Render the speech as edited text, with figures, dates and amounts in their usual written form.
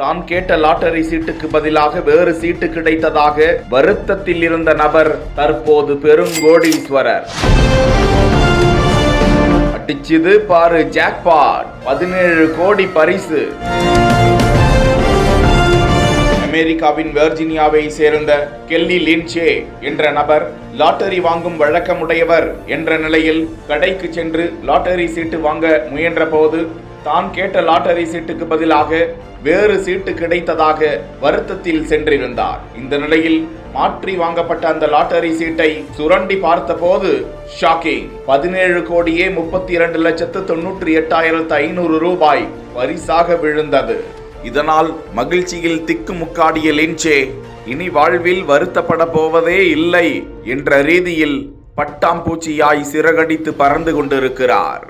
தான் கேட்ட லாட்டரி சீட்டுக்கு பதிலாக வேறு சீட்டு கிடைத்ததாக வருத்தத்தில் இருந்த நபர் தற்போது பெருங்கோடீஸ்வரர். அடிச்சது பாரு ஜாக்பாட், 17 கோடி பரிசு. அமெரிக்காவின் வெர்ஜீனியாவை சேர்ந்த கெல்லி லின்ச்சே என்ற நபர் லாட்டரி வாங்கும் வழக்கமுடையவர் என்ற நிலையில் கடைக்கு சென்று லாட்டரி சீட்டு வாங்க முயன்ற போது தான் கேட்ட லாட்டரி சீட்டுக்கு பதிலாக வேறு சீட்டு கிடைத்ததாக வருத்தத்தில் சென்றிருந்தார். இந்த நிலையில் மாற்றி வாங்கப்பட்ட அந்த லாட்டரி சீட்டை சுரண்டி பார்த்தபோது ஷாக்கிங், 17 கோடியே 32,98,500 ரூபாய் பரிசாக விழுந்தது. இதனால் மகிழ்ச்சியில் திக்குமுக்காடிய லின்ச்சே இனி வாழ்வில் வருத்தப்பட போவதே இல்லை என்ற ரீதியில் பட்டாம்பூச்சியாய் சிறகடித்து பறந்து கொண்டிருக்கிறார்.